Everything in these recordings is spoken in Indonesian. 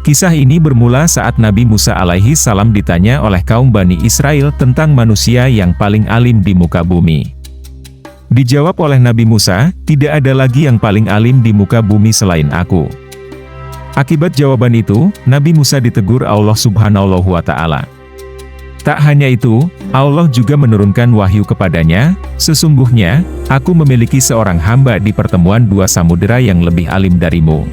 Kisah ini bermula saat Nabi Musa alaihi salam ditanya oleh kaum Bani Israel tentang manusia yang paling alim di muka bumi. Dijawab oleh Nabi Musa, tidak ada lagi yang paling alim di muka bumi selain aku. Akibat jawaban itu, Nabi Musa ditegur Allah Subhanahu wa Ta'ala. Tak hanya itu, Allah juga menurunkan wahyu kepadanya, sesungguhnya, aku memiliki seorang hamba di pertemuan dua samudera yang lebih alim darimu.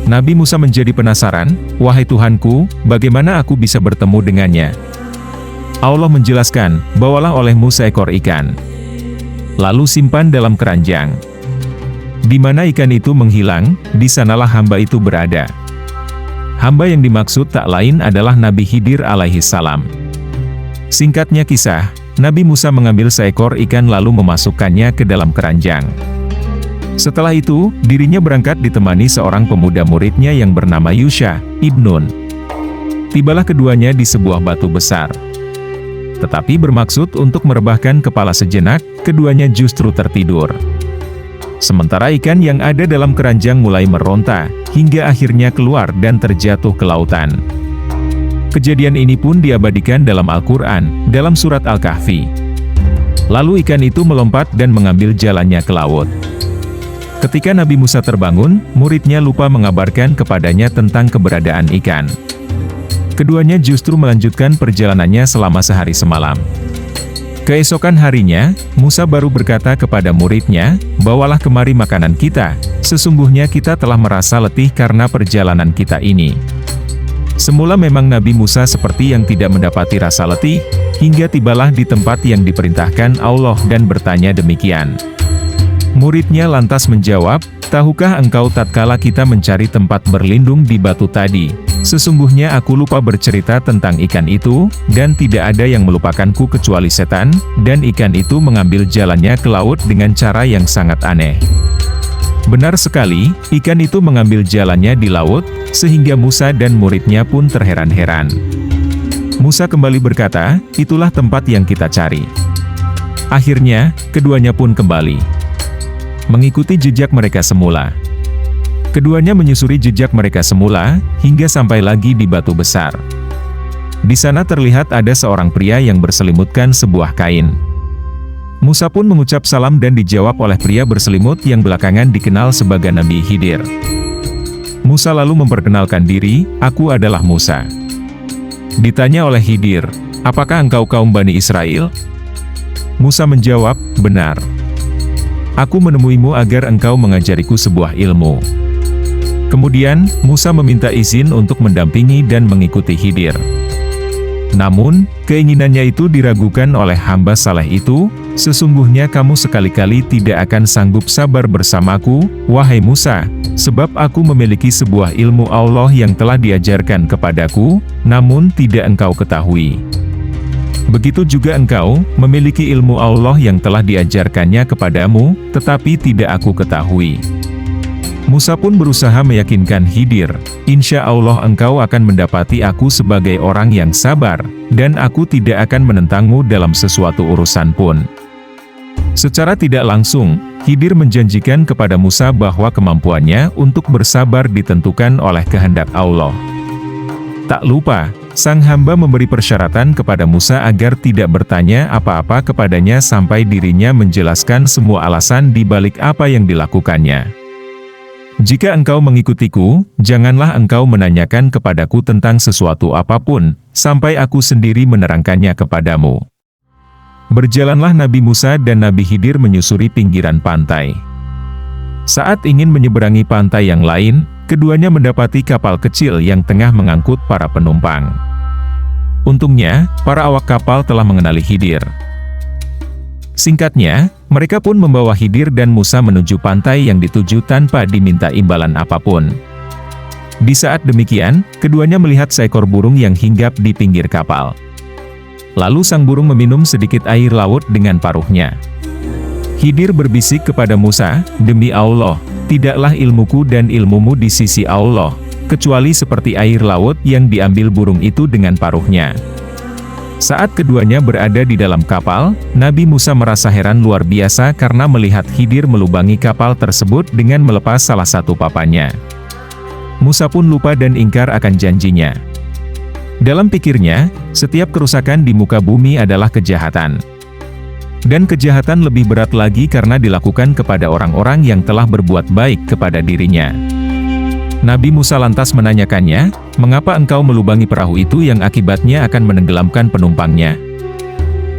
Nabi Musa menjadi penasaran, wahai Tuhanku, bagaimana aku bisa bertemu dengannya? Allah menjelaskan, bawalah olehmu seekor ikan. Lalu simpan dalam keranjang. Di mana ikan itu menghilang, di sanalah hamba itu berada. Hamba yang dimaksud tak lain adalah Nabi Khidir alaihi salam. Singkatnya kisah, Nabi Musa mengambil seekor ikan lalu memasukkannya ke dalam keranjang. Setelah itu, dirinya berangkat ditemani seorang pemuda muridnya yang bernama Yusha ibn Nun. Tibalah keduanya di sebuah batu besar. Tetapi bermaksud untuk merebahkan kepala sejenak, keduanya justru tertidur. Sementara ikan yang ada dalam keranjang mulai meronta, hingga akhirnya keluar dan terjatuh ke lautan. Kejadian ini pun diabadikan dalam Al-Quran, dalam surat Al-Kahfi. Lalu ikan itu melompat dan mengambil jalannya ke laut. Ketika Nabi Musa terbangun, muridnya lupa mengabarkan kepadanya tentang keberadaan ikan. Keduanya justru melanjutkan perjalanannya selama sehari semalam. Keesokan harinya, Musa baru berkata kepada muridnya, bawalah kemari makanan kita, sesungguhnya kita telah merasa letih karena perjalanan kita ini. Semula memang Nabi Musa seperti yang tidak mendapati rasa letih, hingga tibalah di tempat yang diperintahkan Allah dan bertanya demikian. Muridnya lantas menjawab, tahukah engkau tatkala kita mencari tempat berlindung di batu tadi, sesungguhnya aku lupa bercerita tentang ikan itu, dan tidak ada yang melupakanku kecuali setan, dan ikan itu mengambil jalannya ke laut dengan cara yang sangat aneh. Benar sekali, ikan itu mengambil jalannya di laut, sehingga Musa dan muridnya pun terheran-heran. Musa kembali berkata, itulah tempat yang kita cari. Akhirnya, keduanya pun kembali mengikuti jejak mereka semula. Keduanya menyusuri jejak mereka semula, hingga sampai lagi di batu besar. Di sana terlihat ada seorang pria yang berselimutkan sebuah kain. Musa pun mengucap salam dan dijawab oleh pria berselimut yang belakangan dikenal sebagai Nabi Khidir. Musa lalu memperkenalkan diri, aku adalah Musa. Ditanya oleh Khidir, apakah engkau kaum Bani Israel? Musa menjawab, benar. Aku menemuimu agar engkau mengajariku sebuah ilmu. Kemudian, Musa meminta izin untuk mendampingi dan mengikuti Khidir. Namun, keinginannya itu diragukan oleh hamba saleh itu, sesungguhnya kamu sekali-kali tidak akan sanggup sabar bersamaku, wahai Musa, sebab aku memiliki sebuah ilmu Allah yang telah diajarkan kepadaku, namun tidak engkau ketahui. Begitu juga engkau, memiliki ilmu Allah yang telah diajarkannya kepadamu, tetapi tidak aku ketahui. Musa pun berusaha meyakinkan Khidir, insya Allah engkau akan mendapati aku sebagai orang yang sabar, dan aku tidak akan menentangmu dalam sesuatu urusan pun. Secara tidak langsung, Khidir menjanjikan kepada Musa bahwa kemampuannya untuk bersabar ditentukan oleh kehendak Allah. Tak lupa, sang hamba memberi persyaratan kepada Musa agar tidak bertanya apa-apa kepadanya sampai dirinya menjelaskan semua alasan di balik apa yang dilakukannya. Jika engkau mengikutiku, janganlah engkau menanyakan kepadaku tentang sesuatu apapun, sampai aku sendiri menerangkannya kepadamu. Berjalanlah Nabi Musa dan Nabi Khidir menyusuri pinggiran pantai. Saat ingin menyeberangi pantai yang lain, keduanya mendapati kapal kecil yang tengah mengangkut para penumpang. Untungnya, para awak kapal telah mengenali Khidir. Singkatnya, mereka pun membawa Khidir dan Musa menuju pantai yang dituju tanpa diminta imbalan apapun. Di saat demikian, keduanya melihat seekor burung yang hinggap di pinggir kapal. Lalu sang burung meminum sedikit air laut dengan paruhnya. Khidir berbisik kepada Musa, demi Allah, tidaklah ilmuku dan ilmumu di sisi Allah, kecuali seperti air laut yang diambil burung itu dengan paruhnya. Saat keduanya berada di dalam kapal, Nabi Musa merasa heran luar biasa karena melihat Khidir melubangi kapal tersebut dengan melepas salah satu papannya. Musa pun lupa dan ingkar akan janjinya. Dalam pikirnya, setiap kerusakan di muka bumi adalah kejahatan. Dan kejahatan lebih berat lagi karena dilakukan kepada orang-orang yang telah berbuat baik kepada dirinya. Nabi Musa lantas menanyakannya, "Mengapa engkau melubangi perahu itu yang akibatnya akan menenggelamkan penumpangnya?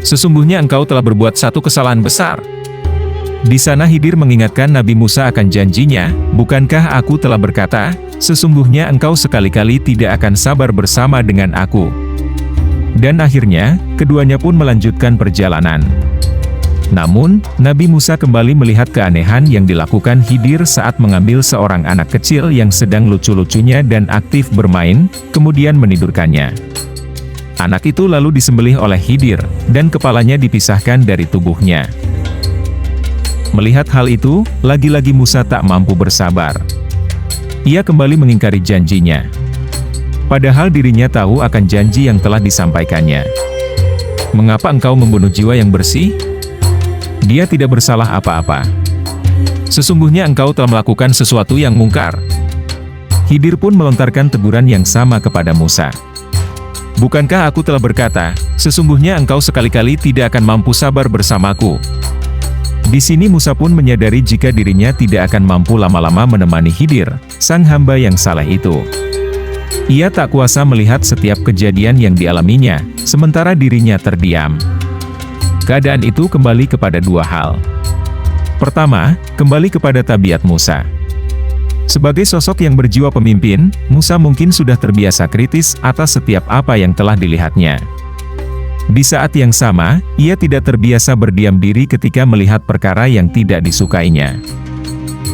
Sesungguhnya engkau telah berbuat satu kesalahan besar." Di sana Khidir mengingatkan Nabi Musa akan janjinya, "Bukankah aku telah berkata, sesungguhnya engkau sekali-kali tidak akan sabar bersama dengan aku?" Dan akhirnya, keduanya pun melanjutkan perjalanan. Namun, Nabi Musa kembali melihat keanehan yang dilakukan Khidir saat mengambil seorang anak kecil yang sedang lucu-lucunya dan aktif bermain, kemudian menidurkannya. Anak itu lalu disembelih oleh Khidir, dan kepalanya dipisahkan dari tubuhnya. Melihat hal itu, lagi-lagi Musa tak mampu bersabar. Ia kembali mengingkari janjinya. Padahal dirinya tahu akan janji yang telah disampaikannya. "Mengapa engkau membunuh jiwa yang bersih? Dia tidak bersalah apa-apa. Sesungguhnya engkau telah melakukan sesuatu yang mungkar." Khidir pun melontarkan teguran yang sama kepada Musa. "Bukankah aku telah berkata, sesungguhnya engkau sekali-kali tidak akan mampu sabar bersamaku?" Di sini Musa pun menyadari jika dirinya tidak akan mampu lama-lama menemani Khidir, sang hamba yang saleh itu. Ia tak kuasa melihat setiap kejadian yang dialaminya, sementara dirinya terdiam. Keadaan itu kembali kepada dua hal. Pertama, kembali kepada tabiat Musa. Sebagai sosok yang berjiwa pemimpin, Musa mungkin sudah terbiasa kritis atas setiap apa yang telah dilihatnya. Di saat yang sama, ia tidak terbiasa berdiam diri ketika melihat perkara yang tidak disukainya.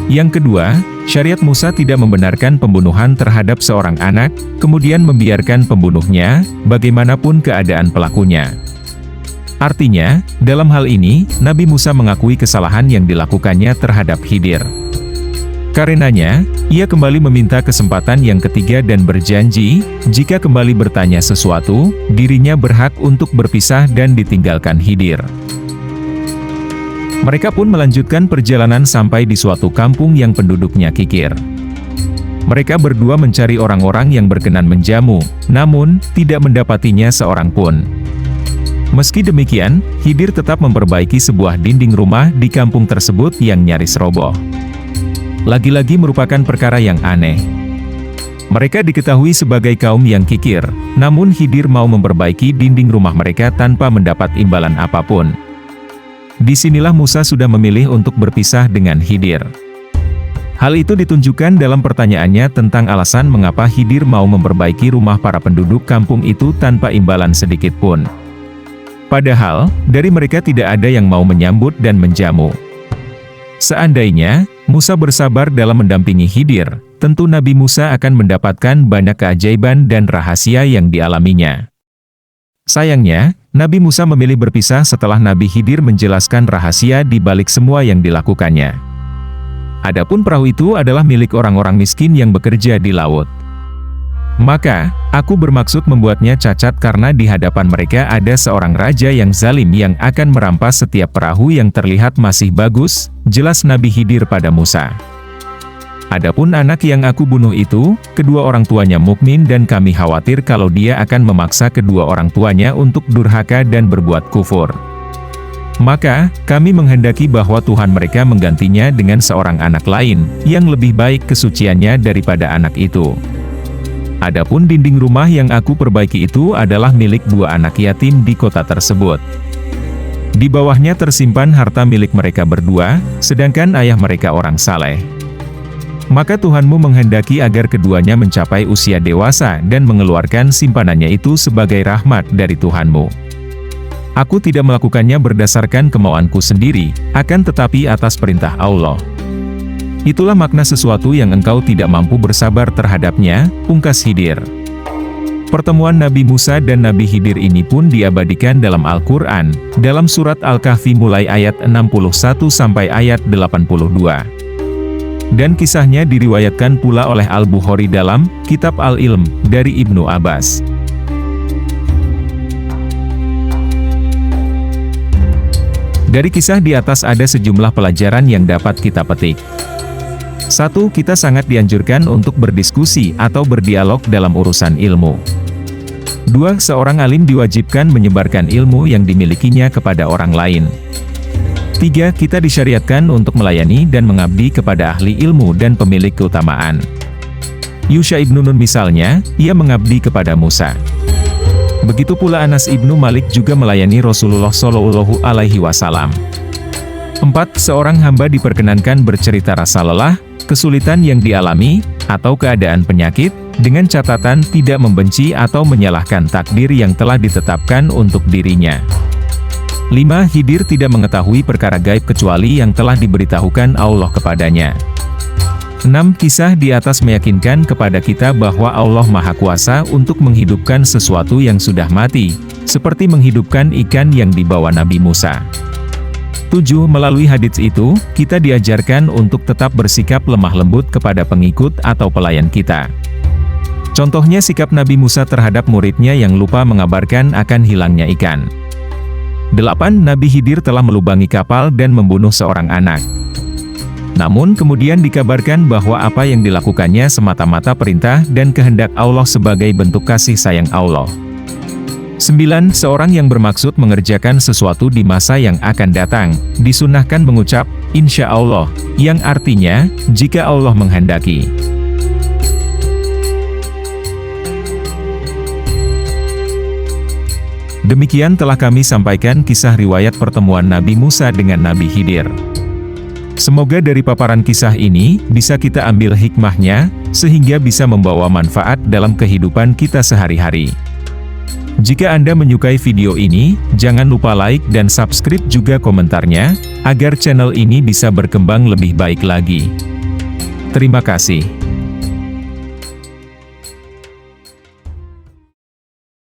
Yang kedua, syariat Musa tidak membenarkan pembunuhan terhadap seorang anak, kemudian membiarkan pembunuhnya, bagaimanapun keadaan pelakunya. Artinya, dalam hal ini, Nabi Musa mengakui kesalahan yang dilakukannya terhadap Khidir. Karenanya, ia kembali meminta kesempatan yang ketiga dan berjanji, jika kembali bertanya sesuatu, dirinya berhak untuk berpisah dan ditinggalkan Khidir. Mereka pun melanjutkan perjalanan sampai di suatu kampung yang penduduknya kikir. Mereka berdua mencari orang-orang yang berkenan menjamu, namun, tidak mendapatinya seorang pun. Meski demikian, Khidir tetap memperbaiki sebuah dinding rumah di kampung tersebut yang nyaris roboh. Lagi-lagi merupakan perkara yang aneh. Mereka diketahui sebagai kaum yang kikir, namun Khidir mau memperbaiki dinding rumah mereka tanpa mendapat imbalan apapun. Disinilah Musa sudah memilih untuk berpisah dengan Khidir. Hal itu ditunjukkan dalam pertanyaannya tentang alasan mengapa Khidir mau memperbaiki rumah para penduduk kampung itu tanpa imbalan sedikit pun. Padahal, dari mereka tidak ada yang mau menyambut dan menjamu. Seandainya Musa bersabar dalam mendampingi Khidir, tentu Nabi Musa akan mendapatkan banyak keajaiban dan rahasia yang dialaminya. Sayangnya, Nabi Musa memilih berpisah setelah Nabi Khidir menjelaskan rahasia di balik semua yang dilakukannya. Adapun perahu itu adalah milik orang-orang miskin yang bekerja di laut. Maka, aku bermaksud membuatnya cacat karena di hadapan mereka ada seorang raja yang zalim yang akan merampas setiap perahu yang terlihat masih bagus, jelas Nabi Khidir pada Musa. Adapun anak yang aku bunuh itu, kedua orang tuanya mukmin dan kami khawatir kalau dia akan memaksa kedua orang tuanya untuk durhaka dan berbuat kufur. Maka, kami menghendaki bahwa Tuhan mereka menggantinya dengan seorang anak lain, yang lebih baik kesuciannya daripada anak itu. Adapun dinding rumah yang aku perbaiki itu adalah milik dua anak yatim di kota tersebut. Di bawahnya tersimpan harta milik mereka berdua, sedangkan ayah mereka orang saleh. Maka Tuhanmu menghendaki agar keduanya mencapai usia dewasa dan mengeluarkan simpanannya itu sebagai rahmat dari Tuhanmu. Aku tidak melakukannya berdasarkan kemauanku sendiri, akan tetapi atas perintah Allah. Itulah makna sesuatu yang engkau tidak mampu bersabar terhadapnya, pungkas Khidir. Pertemuan Nabi Musa dan Nabi Khidir ini pun diabadikan dalam Al-Quran, dalam surat Al-Kahfi mulai ayat 61 sampai ayat 82. Dan kisahnya diriwayatkan pula oleh Al-Bukhari dalam Kitab Al-Ilm, dari Ibnu Abbas. Dari kisah di atas ada sejumlah pelajaran yang dapat kita petik. 1. Kita sangat dianjurkan untuk berdiskusi atau berdialog dalam urusan ilmu. 2. Seorang alim diwajibkan menyebarkan ilmu yang dimilikinya kepada orang lain. 3. Kita disyariatkan untuk melayani dan mengabdi kepada ahli ilmu dan pemilik keutamaan. Yusha ibnu Nun misalnya, ia mengabdi kepada Musa. Begitu pula Anas ibnu Malik juga melayani Rasulullah Shallallahu Alaihi Wasallam. 4. Seorang hamba diperkenankan bercerita rasa lelah, kesulitan yang dialami, atau keadaan penyakit, dengan catatan tidak membenci atau menyalahkan takdir yang telah ditetapkan untuk dirinya. 5. Khidir tidak mengetahui perkara gaib kecuali yang telah diberitahukan Allah kepadanya. 6. Kisah di atas meyakinkan kepada kita bahwa Allah Maha Kuasa untuk menghidupkan sesuatu yang sudah mati, seperti menghidupkan ikan yang dibawa Nabi Musa. 7. Melalui hadits itu, kita diajarkan untuk tetap bersikap lemah lembut kepada pengikut atau pelayan kita. Contohnya sikap Nabi Musa terhadap muridnya yang lupa mengabarkan akan hilangnya ikan. 8. Nabi Khidir telah melubangi kapal dan membunuh seorang anak. Namun kemudian dikabarkan bahwa apa yang dilakukannya semata-mata perintah dan kehendak Allah sebagai bentuk kasih sayang Allah. 9. Seorang yang bermaksud mengerjakan sesuatu di masa yang akan datang, disunahkan mengucap, Insya Allah, yang artinya, jika Allah menghendaki. Demikian telah kami sampaikan kisah riwayat pertemuan Nabi Musa dengan Nabi Khidir. Semoga dari paparan kisah ini, bisa kita ambil hikmahnya, sehingga bisa membawa manfaat dalam kehidupan kita sehari-hari. Jika Anda menyukai video ini, jangan lupa like dan subscribe juga komentarnya, agar channel ini bisa berkembang lebih baik lagi. Terima kasih.